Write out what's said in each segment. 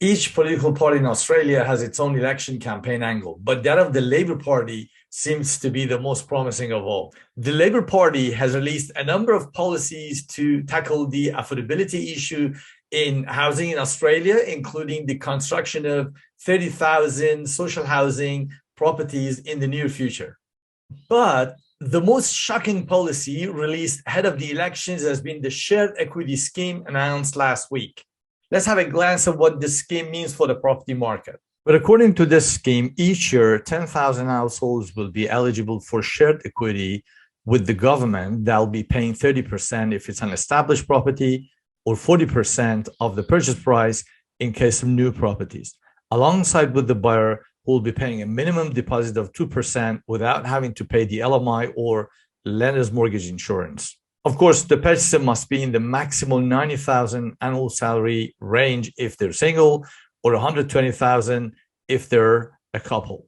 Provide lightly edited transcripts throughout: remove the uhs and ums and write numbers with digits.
Each political party in Australia has its own election campaign angle, but that of the Labour Party seems to be the most promising of all. The Labour Party has released a number of policies to tackle the affordability issue in housing in Australia, including the construction of 30,000 social housing properties in the near future. But the most shocking policy released ahead of the elections has been the shared equity scheme announced last week. Let's have a glance at what this scheme means for the property market. But according to this scheme, each year, 10,000 households will be eligible for shared equity with the government. They'll be paying 30% if it's an established property or 40% of the purchase price in case of new properties, alongside with the buyer who will be paying a minimum deposit of 2% without having to pay the LMI or lender's mortgage insurance. Of course, the purchaser must be in the maximum 90,000 annual salary range if they're single, or 120,000 if they're a couple.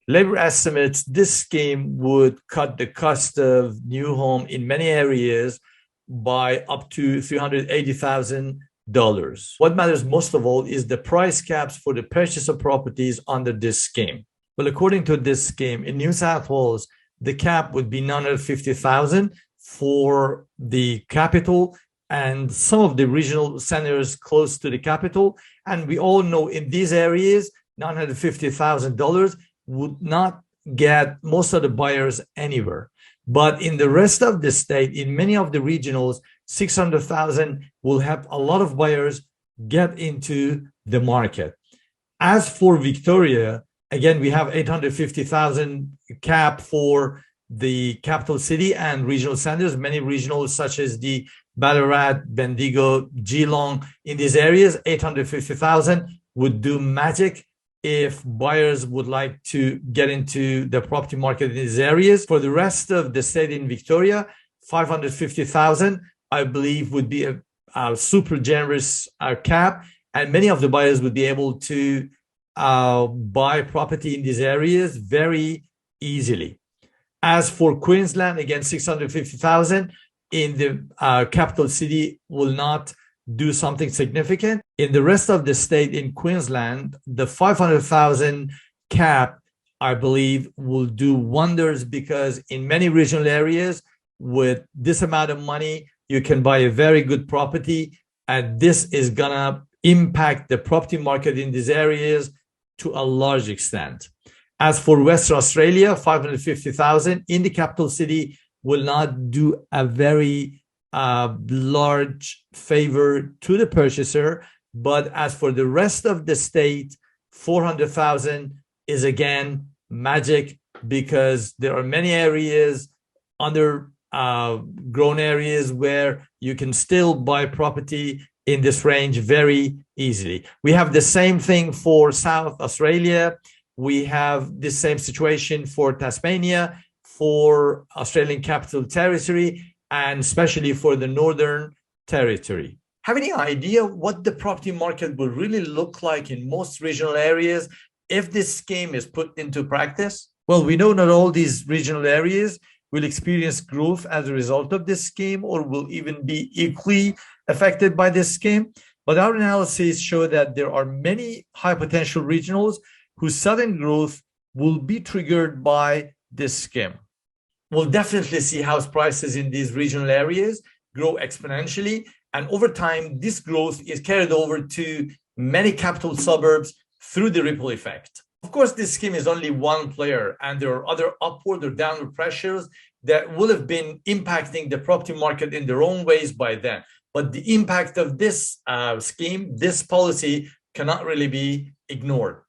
Labor estimates this scheme would cut the cost of new home in many areas by up to $380,000. What matters most of all is the price caps for the purchase of properties under this scheme. Well, according to this scheme, in New South Wales, the cap would be $950,000 for the capital and some of the regional centers close to the capital. And we all know in these areas, $950,000 would not get most of the buyers anywhere. But in the rest of the state, in many of the regionals, 600,000 will help a lot of buyers get into the market. As for Victoria, again, we have 850,000 cap for the capital city and regional centers. Many regionals such as the Ballarat, Bendigo, Geelong, in these areas, 850,000 would do magic if buyers would like to get into the property market in these areas. For the rest of the state in Victoria, 550,000, I believe, would be a super generous cap, and many of the buyers would be able to buy property in these areas very easily. As for Queensland, again, 650,000 in the capital city will not do something significant. In the rest of the state in Queensland, the 500,000 cap, I believe, will do wonders, because in many regional areas with this amount of money, you can buy a very good property. And this is gonna impact the property market in these areas to a large extent. As for Western Australia, 550,000 in the capital city will not do a very large favor to the purchaser. But as for the rest of the state, 400,000 is again magic, because there are many areas, undergrown areas, where you can still buy property in this range very easily. We have the same thing for South Australia. We have the same situation for Tasmania, for Australian Capital Territory, and especially for the Northern Territory. Have any idea what the property market will really look like in most regional areas if this scheme is put into practice? Well, we know not all these regional areas will experience growth as a result of this scheme, or will even be equally affected by this scheme. But our analyses show that there are many high potential regionals whose sudden growth will be triggered by this scheme. We'll definitely see house prices in these regional areas grow exponentially. And over time, this growth is carried over to many capital suburbs through the ripple effect. Of course, this scheme is only one player, and there are other upward or downward pressures that will have been impacting the property market in their own ways by then. But the impact of this scheme, this policy, cannot really be ignored.